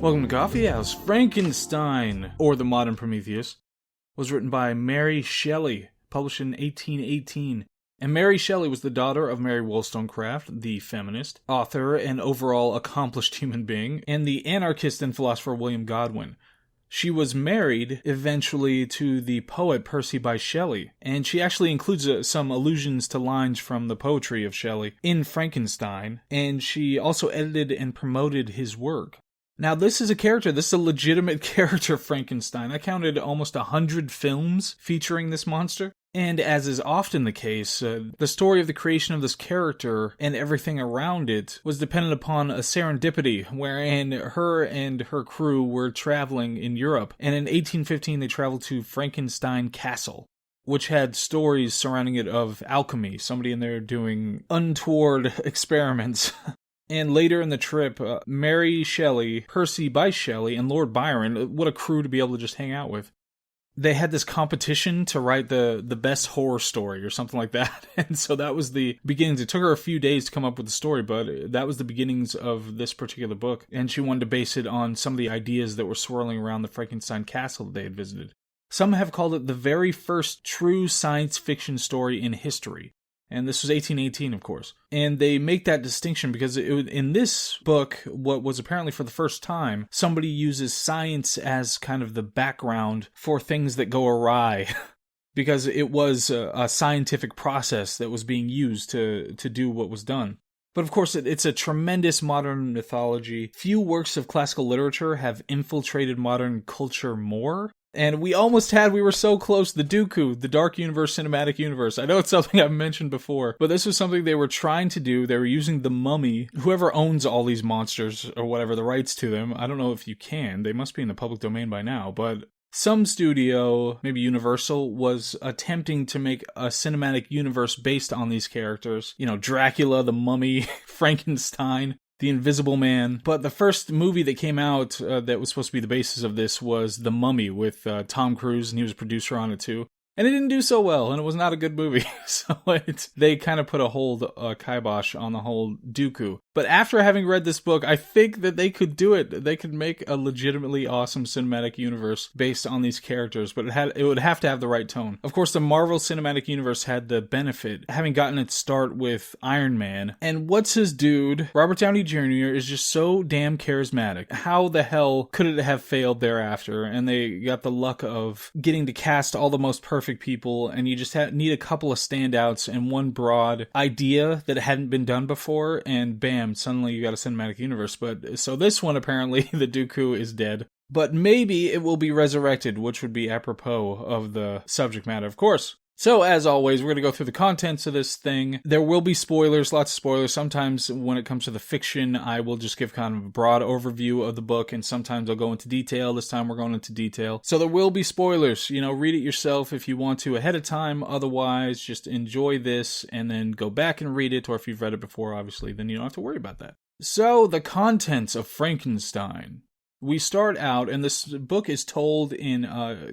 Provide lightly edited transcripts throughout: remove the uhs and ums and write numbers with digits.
Welcome to Coffeehaus. Frankenstein, or The Modern Prometheus, was written by Mary Shelley, published in 1818. And Mary Shelley was the daughter of Mary Wollstonecraft, the feminist, author, and overall accomplished human being, and the anarchist and philosopher William Godwin. She was married, eventually, to the poet Percy Bysshe Shelley, and she actually includes some allusions to lines from the poetry of Shelley in Frankenstein, and she also edited and promoted his work. Now, this is a legitimate character, Frankenstein. I counted almost 100 films featuring this monster. And as is often the case, the story of the creation of this character and everything around it was dependent upon a serendipity, wherein her and her crew were traveling in Europe. And in 1815, they traveled to Frankenstein Castle, which had stories surrounding it of alchemy, somebody in there doing untoward experiments. And later in the trip, Mary Shelley, Percy Bysshe Shelley, and Lord Byron, what a crew to be able to just hang out with. They had this competition to write the best horror story or something like that. And so that was the beginnings. It took her a few days to come up with the story, but that was the beginnings of this particular book. And she wanted to base it on some of the ideas that were swirling around the Frankenstein castle that they had visited. Some have called it the very first true science fiction story in history. And this was 1818, of course. And they make that distinction because in this book, what was apparently for the first time, somebody uses science as kind of the background for things that go awry. Because it was a scientific process that was being used to do what was done. But of course, it's a tremendous modern mythology. Few works of classical literature have infiltrated modern culture more. And we were so close, the Dooku, the Dark Universe Cinematic Universe. I know it's something I've mentioned before, but this was something they were trying to do. They were using the Mummy, whoever owns all these monsters, or whatever, the rights to them. I don't know if you can. They must be in the public domain by now, but some studio, maybe Universal, was attempting to make a cinematic universe based on these characters. You know, Dracula, the Mummy, Frankenstein, The Invisible Man. But the first movie that came out that was supposed to be the basis of this was The Mummy with Tom Cruise, and he was a producer on it too. And it didn't do so well, and it was not a good movie. So they kind of put a kibosh on the whole Dooku. But after having read this book, I think that they could do it. They could make a legitimately awesome cinematic universe based on these characters, but it would have to have the right tone. Of course, the Marvel Cinematic Universe had the benefit, having gotten its start with Iron Man. And what's his dude? Robert Downey Jr. is just so damn charismatic. How the hell could it have failed thereafter? And they got the luck of getting to cast all the most perfect people, and you just need a couple of standouts and one broad idea that hadn't been done before, and bam, suddenly you got a cinematic universe. But so this one, apparently, the Dooku is dead. But maybe it will be resurrected, which would be apropos of the subject matter, of course. So, as always, we're going to go through the contents of this thing. There will be spoilers, lots of spoilers. Sometimes when it comes to the fiction, I will just give kind of a broad overview of the book, and sometimes I'll go into detail. This time we're going into detail. So there will be spoilers. You know, read it yourself if you want to ahead of time. Otherwise, just enjoy this and then go back and read it, or if you've read it before, obviously, then you don't have to worry about that. So, the contents of Frankenstein. We start out, and this book is told in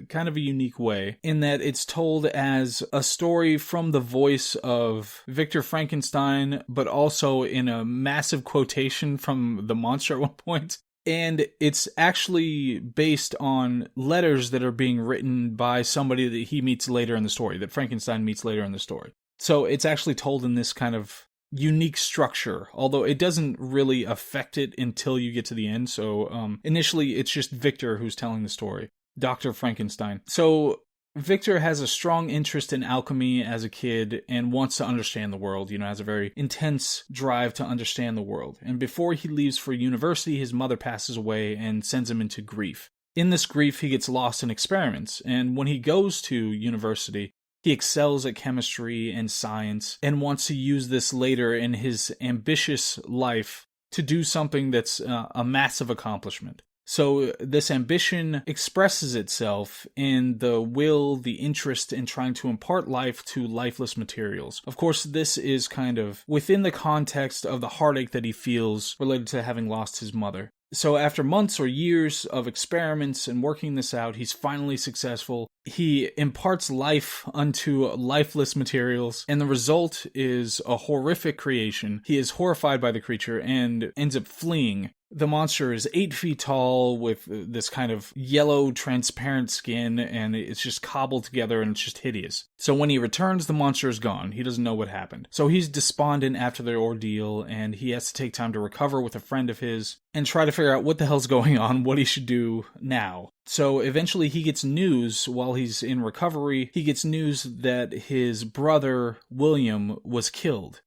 kind of a unique way, in that it's told as a story from the voice of Victor Frankenstein, but also in a massive quotation from the monster at one point. And it's actually based on letters that are being written by somebody that he meets later in the story, that Frankenstein meets later in the story. So it's actually told in this kind of unique structure, although it doesn't really affect it until you get to the end. So initially it's just Victor who's telling the story, Dr. Frankenstein. So Victor has a strong interest in alchemy as a kid and wants to understand the world, has a very intense drive to understand the world. And before he leaves for university, his mother passes away and sends him into grief. In this grief, he gets lost in experiments, and when he goes to university, he excels at chemistry and science and wants to use this later in his ambitious life to do something that's a massive accomplishment. So this ambition expresses itself in the will, the interest in trying to impart life to lifeless materials. Of course, this is kind of within the context of the heartache that he feels related to having lost his mother. So after months or years of experiments and working this out, he's finally successful. He imparts life unto lifeless materials, and the result is a horrific creation. He is horrified by the creature and ends up fleeing. The monster is 8 feet tall with this kind of yellow transparent skin, and it's just cobbled together and it's just hideous. So when he returns, the monster is gone. He doesn't know what happened. So he's despondent after the ordeal, and he has to take time to recover with a friend of his and try to figure out what the hell's going on, what he should do now. So eventually he gets news while he's in recovery. He gets news that his brother, William, was killed.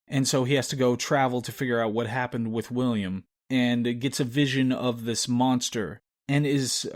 And so he has to go travel to figure out what happened with William, and gets a vision of this monster, and is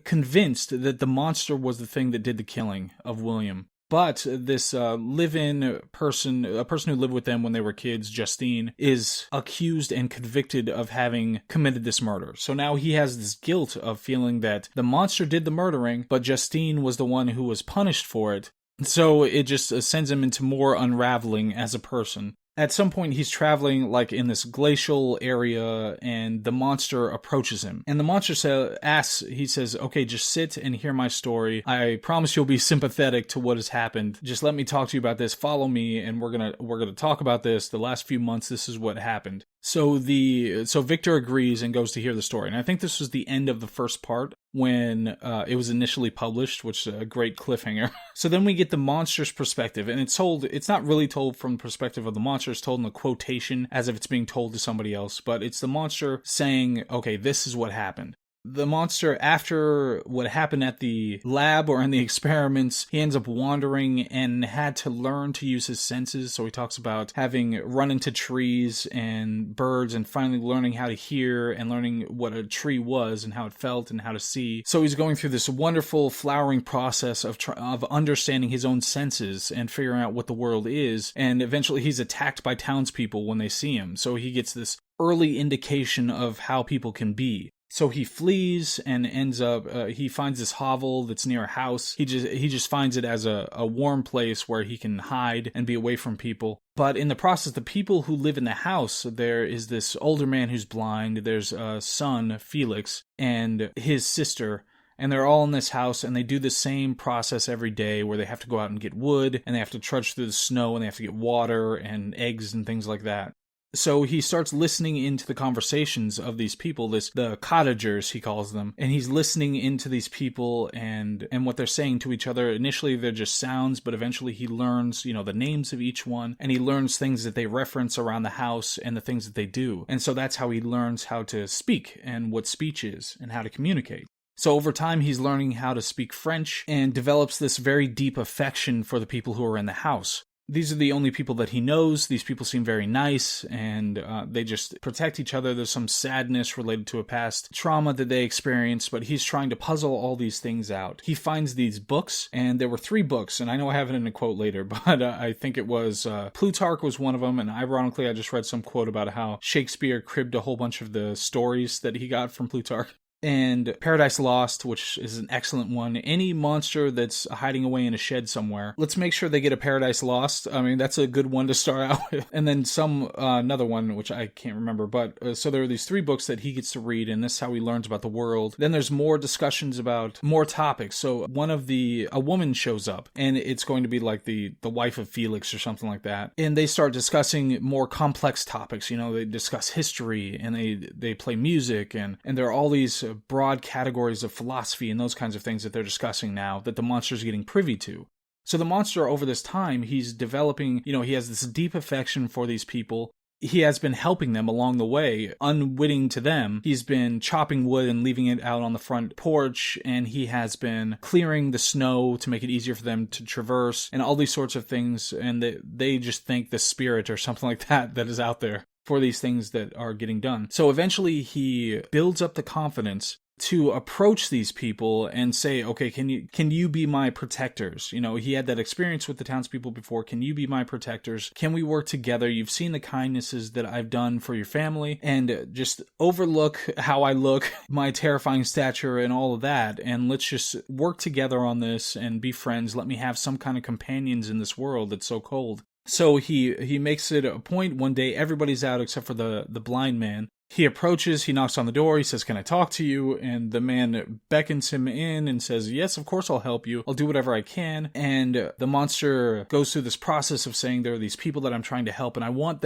convinced that the monster was the thing that did the killing of William. But this live-in person, a person who lived with them when they were kids, Justine, is accused and convicted of having committed this murder. So now he has this guilt of feeling that the monster did the murdering, but Justine was the one who was punished for it. So it just sends him into more unraveling as a person. At some point, he's traveling like in this glacial area, and the monster approaches him. And the monster says, okay, just sit and hear my story. I promise you'll be sympathetic to what has happened. Just let me talk to you about this. Follow me, and we're gonna talk about this. The last few months, this is what happened. So Victor agrees and goes to hear the story. And I think this was the end of the first part when it was initially published, which is a great cliffhanger. So then we get the monster's perspective, and it's not really told from the perspective of the monster. It's told in a quotation as if it's being told to somebody else, but it's the monster saying, okay, this is what happened. The monster, after what happened at the lab or in the experiments, he ends up wandering and had to learn to use his senses. So he talks about having run into trees and birds and finally learning how to hear and learning what a tree was and how it felt and how to see. So he's going through this wonderful flowering process of understanding his own senses and figuring out what the world is. And eventually he's attacked by townspeople when they see him. So he gets this early indication of how people can be. So he flees and ends up, he finds this hovel that's near a house. He just finds it as a warm place where he can hide and be away from people. But in the process, the people who live in the house, there is this older man who's blind. There's a son, Felix, and his sister. And they're all in this house, and they do the same process every day where they have to go out and get wood, and they have to trudge through the snow, and they have to get water and eggs and things like that. So he starts listening into the conversations of these people, the cottagers, he calls them, and he's listening into these people and what they're saying to each other. Initially, they're just sounds, but eventually he learns, the names of each one, and he learns things that they reference around the house and the things that they do. And so that's how he learns how to speak and what speech is and how to communicate. So over time, he's learning how to speak French and develops this very deep affection for the people who are in the house. These are the only people that he knows. These people seem very nice, and they just protect each other. There's some sadness related to a past trauma that they experienced, but he's trying to puzzle all these things out. He finds these books, and there were 3 books, and I know I have it in a quote later, but I think it was Plutarch was one of them, and ironically, I just read some quote about how Shakespeare cribbed a whole bunch of the stories that he got from Plutarch. And Paradise Lost, which is an excellent one. Any monster that's hiding away in a shed somewhere, let's make sure they get a Paradise Lost. I mean, that's a good one to start out with. And then another one, which I can't remember. But so there are these 3 books that he gets to read, and this is how he learns about the world. Then there's more discussions about more topics. So a woman shows up, and it's going to be like the wife of Felix or something like that. And they start discussing more complex topics. They discuss history, and they play music, and there are all these broad categories of philosophy and those kinds of things that they're discussing now that the monster's getting privy to. So the monster, over this time, he's developing, he has this deep affection for these people. He has been helping them along the way, unwitting to them. He's been chopping wood and leaving it out on the front porch, and he has been clearing the snow to make it easier for them to traverse, and all these sorts of things, and they just think the spirit or something like that is out there for these things that are getting done. So eventually he builds up the confidence to approach these people and say, okay, can you be my protectors? He had that experience with the townspeople before. Can you be my protectors? Can we work together? You've seen the kindnesses that I've done for your family, and just overlook how I look, my terrifying stature and all of that, and let's just work together on this and be friends. Let me have some kind of companions in this world that's so cold. So he makes it a point one day, everybody's out except for the blind man. He approaches, he knocks on the door, he says, "Can I talk to you?" And the man beckons him in and says, "Yes, of course I'll help you. I'll do whatever I can." And the monster goes through this process of saying, "There are these people that I'm trying to help, and I want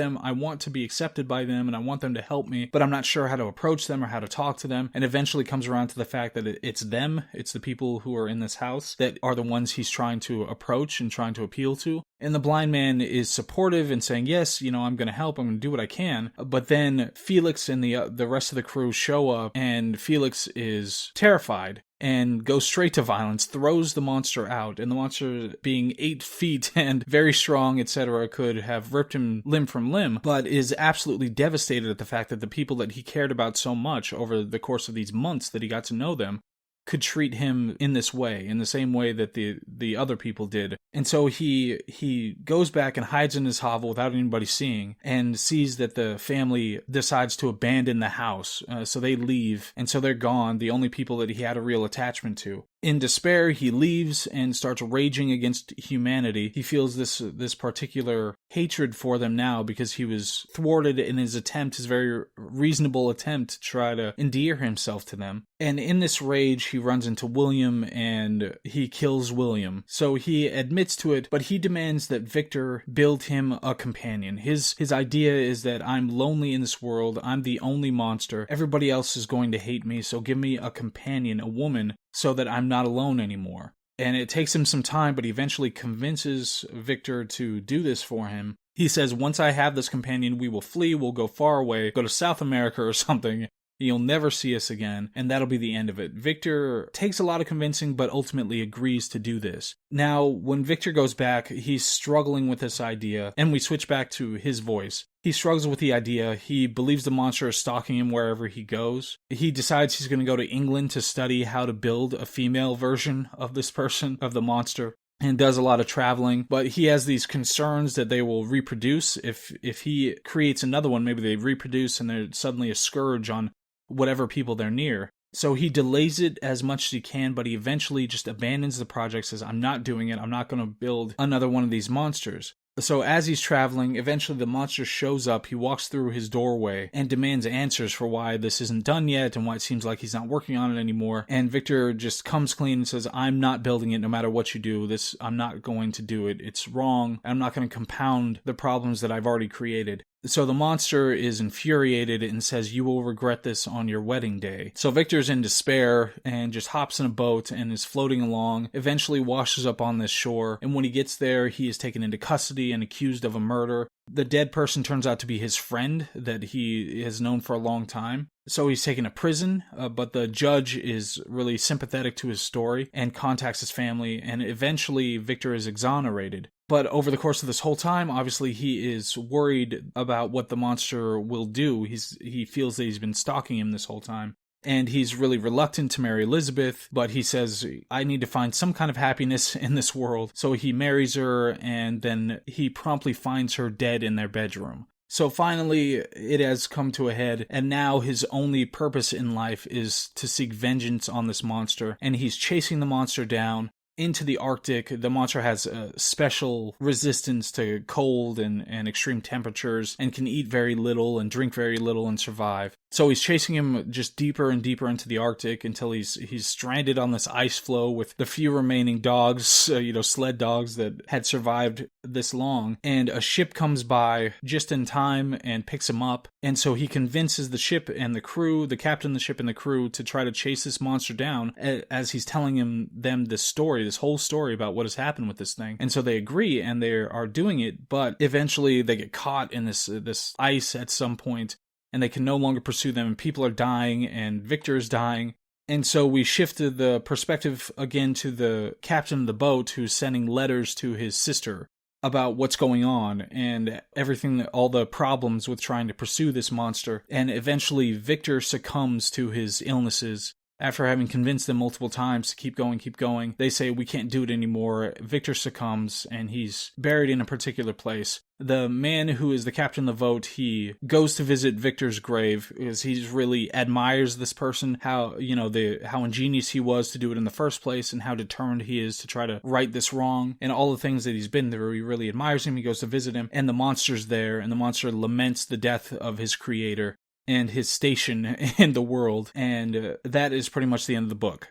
to be accepted by them, and I want them to help me, but I'm not sure how to approach them or how to talk to them." And eventually comes around to the fact that it's them, it's the people who are in this house that are the ones he's trying to approach and trying to appeal to. And the blind man is supportive and saying, "Yes, I'm going to help, I'm going to do what I can." But then Felix and the rest of the crew show up, and Felix is terrified and goes straight to violence, throws the monster out, and the monster, being 8 feet and very strong, etc., could have ripped him limb from limb, but is absolutely devastated at the fact that the people that he cared about so much over the course of these months that he got to know them could treat him in this way, in the same way that the other people did. And so he goes back and hides in his hovel without anybody seeing, and sees that the family decides to abandon the house. So they leave, and so they're gone, the only people that he had a real attachment to. In despair, he leaves and starts raging against humanity. He feels this particular hatred for them now because he was thwarted in his very reasonable attempt to try to endear himself to them. And in this rage, he runs into William and he kills William. So he admits to it, but he demands that Victor build him a companion. His idea is that I'm lonely in this world. I'm the only monster. Everybody else is going to hate me, so give me a companion, a woman, so that I'm not alone anymore. And it takes him some time, but he eventually convinces Victor to do this for him. He says, "Once I have this companion, we will flee, we'll go far away, go to South America or something. You'll never see us again, and that'll be the end of it." Victor takes a lot of convincing, but ultimately agrees to do this. Now, when Victor goes back, he's struggling with this idea, and we switch back to his voice. He struggles with the idea. He believes the monster is stalking him wherever he goes. He decides he's going to go to England to study how to build a female version of this person, of the monster, and does a lot of traveling, but he has these concerns that they will reproduce. If he creates another one, maybe they reproduce and they're suddenly a scourge on whatever people they're near. So he delays it as much as he can, but he eventually just abandons the project, says, "I'm not doing it, I'm not going to build another one of these monsters." So as he's traveling, eventually the monster shows up. He walks through his doorway and demands answers for why this isn't done yet and why it seems like he's not working on it anymore. And Victor just comes clean and says, "I'm not building it no matter what you do. I'm not going to do it. It's wrong. I'm not going to compound the problems that I've already created." So the monster is infuriated and says, "You will regret this on your wedding day." So Victor's in despair and just hops in a boat and is floating along, eventually washes up on this shore, and when he gets there, he is taken into custody and accused of a murder. The dead person turns out to be his friend that he has known for a long time. So he's taken to prison, but the judge is really sympathetic to his story and contacts his family, and eventually Victor is exonerated. But over the course of this whole time, obviously he is worried about what the monster will do. He feels that he's been stalking him this whole time. And he's really reluctant to marry Elizabeth, but he says, "I need to find some kind of happiness in this world." So he marries her, and then he promptly finds her dead in their bedroom. So finally, it has come to a head, and now his only purpose in life is to seek vengeance on this monster, and he's chasing the monster down into the Arctic. The monster has a special resistance to cold and extreme temperatures, and can eat very little and drink very little and survive. So he's chasing him just deeper and deeper into the Arctic until he's stranded on this ice floe with the few remaining dogs, sled dogs that had survived this long. And a ship comes by just in time and picks him up. And so he convinces the ship and the crew, the captain of the ship and the crew, to try to chase this monster down as he's telling them this whole story about what has happened with this thing. And so they agree and they are doing it, but eventually they get caught in this ice at some point, and they can no longer pursue them, and people are dying, and Victor is dying. And so we shifted the perspective again to the captain of the boat, who's sending letters to his sister about what's going on and everything, all the problems with trying to pursue this monster. And eventually Victor succumbs to his illnesses. After having convinced them multiple times to keep going, they say, "We can't do it anymore." Victor succumbs, and he's buried in a particular place. The man who is the captain of the boat, he goes to visit Victor's grave because he really admires this person, how ingenious he was to do it in the first place, and how determined he is to try to right this wrong, and all the things that he's been through. He really admires him. He goes to visit him, and the monster's there, and the monster laments the death of his creator. and his station in the world, and that is pretty much the end of the book.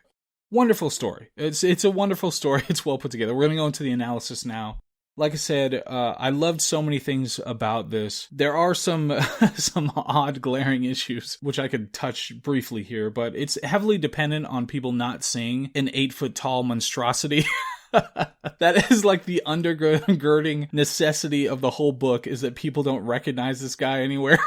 Wonderful story. It's a wonderful story. It's well put together. We're going to go into the analysis now. Like I said, I loved so many things about this. There are some some odd, glaring issues, which I could touch briefly here, but it's heavily dependent on people not seeing an 8-foot-tall monstrosity. That is like the undergirding necessity of the whole book, is that people don't recognize this guy anywhere.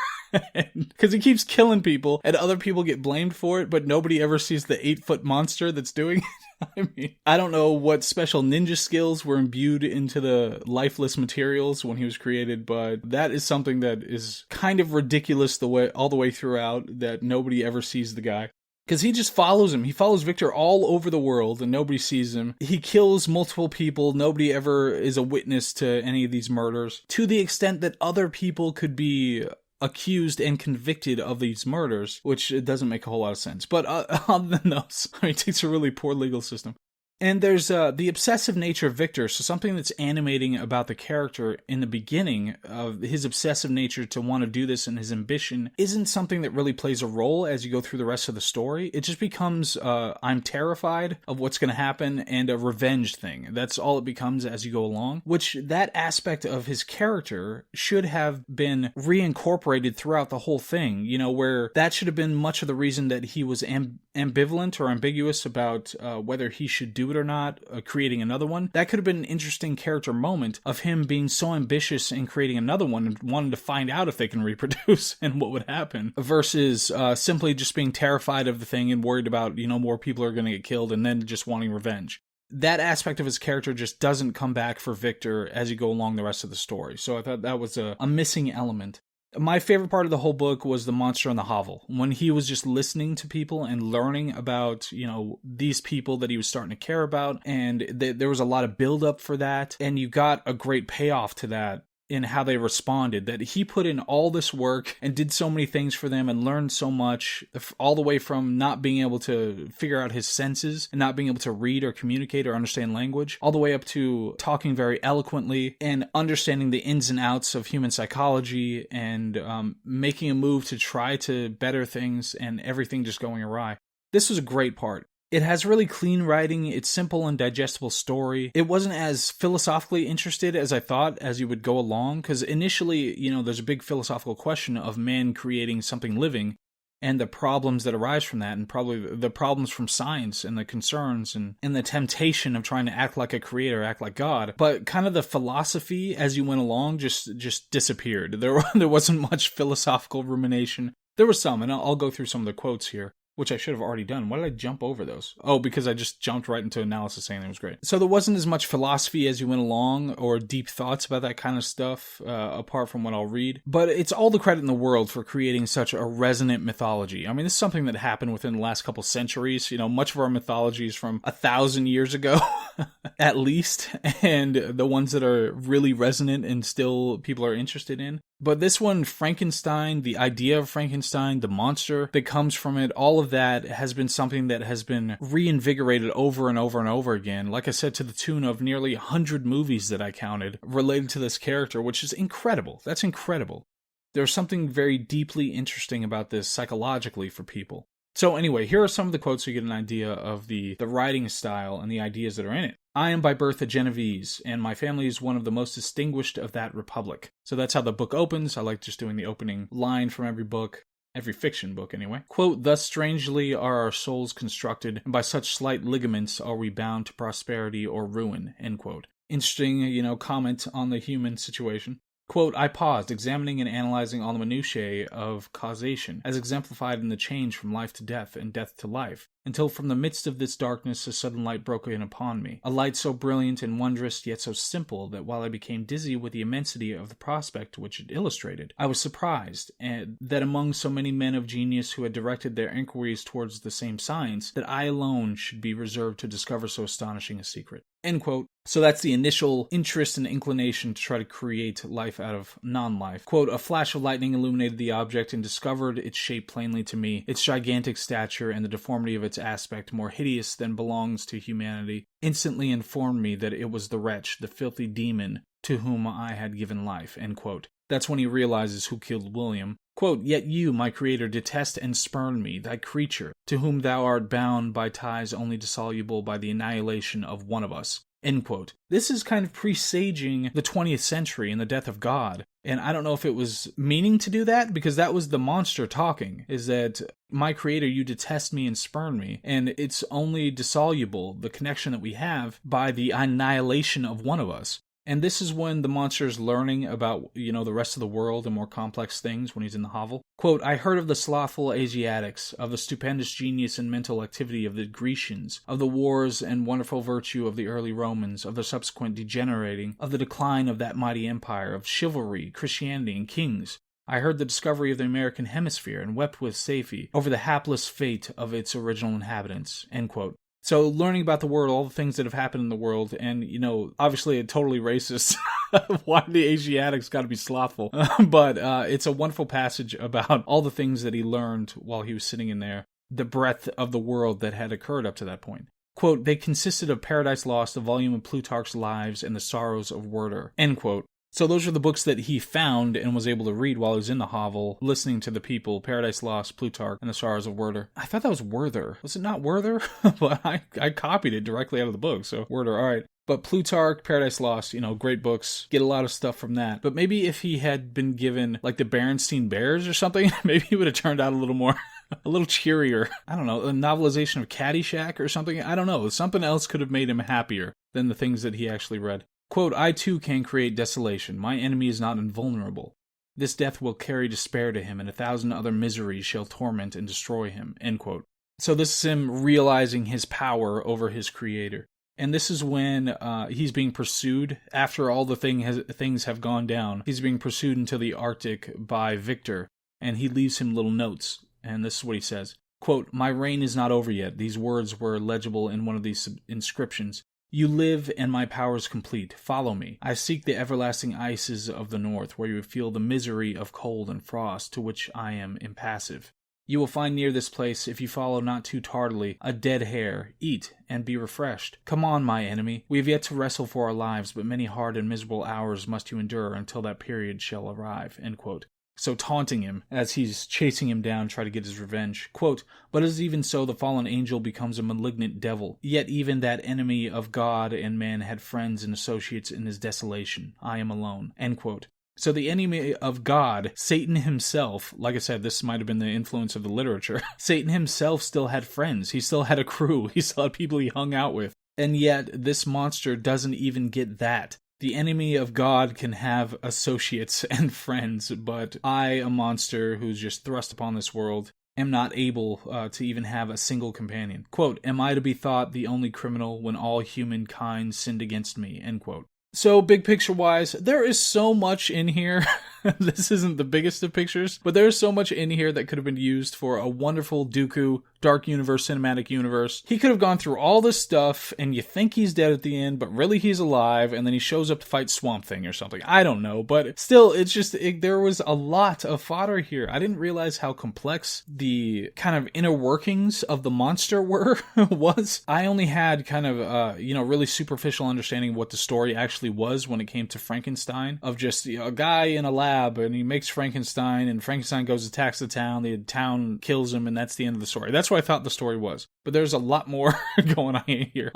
Because he keeps killing people, and other people get blamed for it, but nobody ever sees the 8-foot monster that's doing it. I mean, I don't know what special ninja skills were imbued into the lifeless materials when he was created, but that is something that is kind of ridiculous all the way throughout, that nobody ever sees the guy. Because he just follows him. He follows Victor all over the world, and nobody sees him. He kills multiple people. Nobody ever is a witness to any of these murders, to the extent that other people could be accused and convicted of these murders, which doesn't make a whole lot of sense. But other than those, it takes a really poor legal system. And there's the obsessive nature of Victor, so something that's animating about the character in the beginning of his obsessive nature to want to do this, and his ambition isn't something that really plays a role as you go through the rest of the story. It just becomes, I'm terrified of what's going to happen, and a revenge thing. That's all it becomes as you go along, which that aspect of his character should have been reincorporated throughout the whole thing, where that should have been much of the reason that he was ambivalent or ambiguous about whether he should do it or not, creating another one. That could have been an interesting character moment of him being so ambitious in creating another one and wanting to find out if they can reproduce and what would happen, versus simply just being terrified of the thing and worried about, more people are going to get killed, and then just wanting revenge. That aspect of his character just doesn't come back for Victor as you go along the rest of the story. So I thought that was a missing element. My favorite part of the whole book was the monster in the hovel, when he was just listening to people and learning about, these people that he was starting to care about, and there was a lot of build-up for that, and you got a great payoff to that in how they responded, that he put in all this work and did so many things for them and learned so much, all the way from not being able to figure out his senses and not being able to read or communicate or understand language, all the way up to talking very eloquently and understanding the ins and outs of human psychology, and making a move to try to better things, and everything just going awry. This was a great part. It has really clean writing, it's simple and digestible story. It wasn't as philosophically interested as I thought as you would go along, because initially, there's a big philosophical question of man creating something living, and the problems that arise from that, and probably the problems from science, and the concerns, and the temptation of trying to act like a creator, act like God. But kind of the philosophy as you went along just disappeared. There wasn't much philosophical rumination. There was some, and I'll go through some of the quotes here, which I should have already done. Why did I jump over those? Oh, because I just jumped right into analysis saying it was great. So there wasn't as much philosophy as you went along, or deep thoughts about that kind of stuff, apart from what I'll read. But it's all the credit in the world for creating such a resonant mythology. I mean, this is something that happened within the last couple centuries. Much of our mythology is from 1,000 years ago, at least, and the ones that are really resonant and still people are interested in. But this one, Frankenstein, the idea of Frankenstein, the monster that comes from it, all of that has been something that has been reinvigorated over and over and over again. Like I said, to the tune of nearly 100 movies that I counted related to this character, which is incredible. That's incredible. There's something very deeply interesting about this psychologically for people. So anyway, here are some of the quotes so you get an idea of the writing style and the ideas that are in it. I am by birth a Genovese, and my family is one of the most distinguished of that republic. So that's how the book opens. I like just doing the opening line from every book. Every fiction book, anyway. Quote, thus strangely are our souls constructed, and by such slight ligaments are we bound to prosperity or ruin, end quote. Interesting, comment on the human situation. Quote, I paused, examining and analyzing all the minutiae of causation, as exemplified in the change from life to death and death to life, until from the midst of this darkness a sudden light broke in upon me, a light so brilliant and wondrous, yet so simple, that while I became dizzy with the immensity of the prospect which it illustrated, I was surprised that among so many men of genius who had directed their inquiries towards the same science, that I alone should be reserved to discover so astonishing a secret. End quote. So that's the initial interest and inclination to try to create life out of non-life. Quote, a flash of lightning illuminated the object and discovered its shape plainly to me, its gigantic stature and the deformity of its its aspect more hideous than belongs to humanity, instantly informed me that it was the wretch, the filthy demon, to whom I had given life." End quote. That's when he realizes who killed William. Quote, "Yet you, my creator, detest and spurn me, thy creature, to whom thou art bound by ties only dissoluble by the annihilation of one of us." End quote. This is kind of presaging the 20th century and the death of God. And I don't know if it was meaning to do that, because that was the monster talking, is that, "My creator, you detest me and spurn me." And it's only dissoluble, the connection that we have, by the annihilation of one of us. And this is when the monster is learning about, the rest of the world and more complex things when he's in the hovel. Quote, "I heard of the slothful Asiatics, of the stupendous genius and mental activity of the Grecians, of the wars and wonderful virtue of the early Romans, of the subsequent degenerating, of the decline of that mighty empire, of chivalry, Christianity, and kings. I heard the discovery of the American hemisphere and wept with Safie over the hapless fate of its original inhabitants." End quote. So learning about the world, all the things that have happened in the world, and, obviously a totally racist, why the Asiatics got to be slothful. But it's a wonderful passage about all the things that he learned while he was sitting in there, the breadth of the world that had occurred up to that point. Quote, "They consisted of Paradise Lost, a volume of Plutarch's Lives, and the Sorrows of Werther." End quote. So those are the books that he found and was able to read while he was in the hovel, listening to the people, Paradise Lost, Plutarch, and the Sorrows of Werther. I thought that was Werther. Was it not Werther? But I copied it directly out of the book, so Werther, all right. But Plutarch, Paradise Lost, great books. Get a lot of stuff from that. But maybe if he had been given, like, the Berenstain Bears or something, maybe he would have turned out a little more, a little cheerier. I don't know, a novelization of Caddyshack or something. I don't know. Something else could have made him happier than the things that he actually read. Quote, "I too can create desolation. My enemy is not invulnerable. This death will carry despair to him, and 1,000 other miseries shall torment and destroy him." End quote. So this is him realizing his power over his creator. And this is when he's being pursued. After all the things have gone down, he's being pursued into the Arctic by Victor, and he leaves him little notes. And this is what he says. Quote, "My reign is not over yet." These words were legible in one of these inscriptions. "You live, and my power is complete. Follow me. I seek the everlasting ices of the north, where you feel the misery of cold and frost, to which I am impassive. You will find near this place, if you follow not too tardily, a dead hare. Eat, and be refreshed. Come on, my enemy. We have yet to wrestle for our lives, but many hard and miserable hours must you endure until that period shall arrive." End quote. So taunting him as he's chasing him down, try to get his revenge. Quote, "But as even so the fallen angel becomes a malignant devil, yet even that enemy of God and man had friends and associates in his desolation. I am alone." End quote. So the enemy of God, Satan himself, like I said, this might have been the influence of the literature, Satan himself still had friends. He still had a crew. He still had people he hung out with. And yet this monster doesn't even get that. The enemy of God can have associates and friends, but I, a monster who's just thrust upon this world, am not able to even have a single companion. Quote, "Am I to be thought the only criminal when all humankind sinned against me?" End quote. So, big picture-wise, there is so much in here. This isn't the biggest of pictures, but there's so much in here that could have been used for a wonderful Dooku, Dark Universe, Cinematic Universe. He could have gone through all this stuff, and you think he's dead at the end, but really he's alive, and then he shows up to fight Swamp Thing or something. I don't know, but still, there was a lot of fodder here. I didn't realize how complex the kind of inner workings of the monster was. I only had kind of, really superficial understanding of what the story actually was when it came to Frankenstein, of just a guy in a lab and he makes Frankenstein, and Frankenstein goes attacks the town kills him, and that's the end of the story. That's what I thought the story was. But there's a lot more going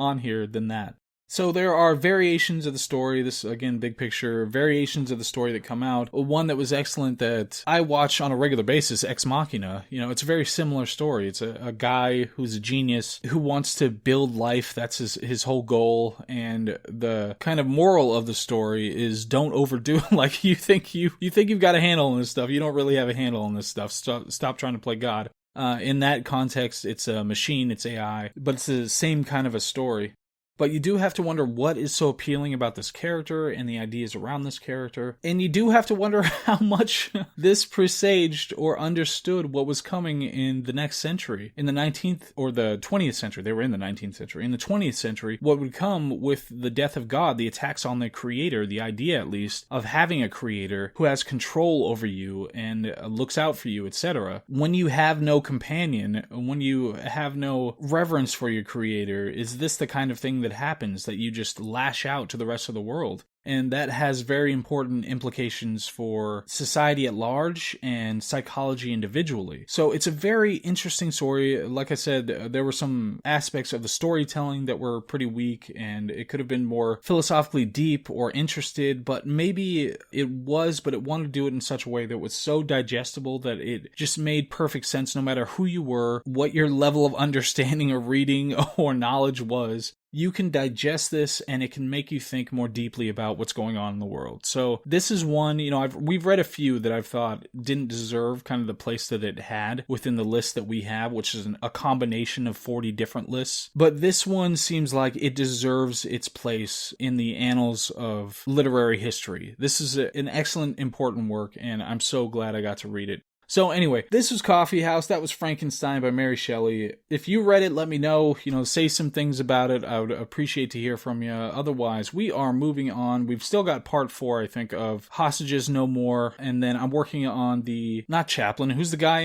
on here than that. So there are variations of the story, this, again, big picture, variations of the story that come out. One that was excellent that I watch on a regular basis, Ex Machina. It's a very similar story. It's a guy who's a genius, who wants to build life. That's his whole goal. And the kind of moral of the story is don't overdo it. Like, you think you've got a handle on this stuff. You don't really have a handle on this stuff. Stop trying to play God. In that context, it's a machine, it's AI, but it's the same kind of a story. But you do have to wonder what is so appealing about this character and the ideas around this character. And you do have to wonder how much this presaged or understood what was coming in the next century. In the 19th or the 20th century, they were in the 19th century. In the 20th century, what would come with the death of God, the attacks on the creator, the idea at least, of having a creator who has control over you and looks out for you, etc. When you have no companion, when you have no reverence for your creator, is this the kind of thing that happens, that you just lash out to the rest of the world? And that has very important implications for society at large and psychology individually. So it's a very interesting story. Like I said, there were some aspects of the storytelling that were pretty weak, and it could have been more philosophically deep or interested, but maybe it was, but it wanted to do it in such a way that was so digestible that it just made perfect sense no matter who you were, what your level of understanding or reading or knowledge was. You can digest this, and it can make you think more deeply about what's going on in the world. So this is one, we've read a few that I've thought didn't deserve kind of the place that it had within the list that we have, which is a combination of 40 different lists. But this one seems like it deserves its place in the annals of literary history. This is an excellent, important work, and I'm so glad I got to read it. So anyway, this was Coffee House. That was Frankenstein by Mary Shelley. If you read it, let me know. Say some things about it. I would appreciate to hear from you. Otherwise, we are moving on. We've still got part 4, I think, of Hostages No More. And then I'm working on not Chaplin. Who's the guy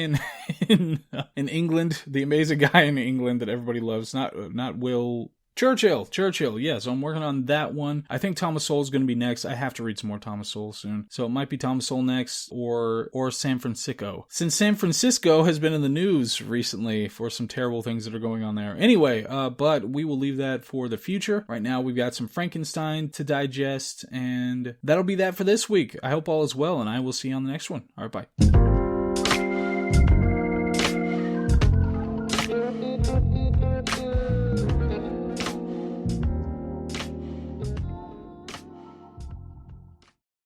in England? The amazing guy in England that everybody loves. Not Will... Churchill, yes, I'm working on that one. I think Thomas Sowell's going to be next. I have to read some more Thomas Sowell soon. So it might be Thomas Sowell next, or San Francisco. Since San Francisco has been in the news recently for some terrible things that are going on there. Anyway, but we will leave that for the future. Right now, we've got some Frankenstein to digest, and that'll be that for this week. I hope all is well, and I will see you on the next one. All right, bye.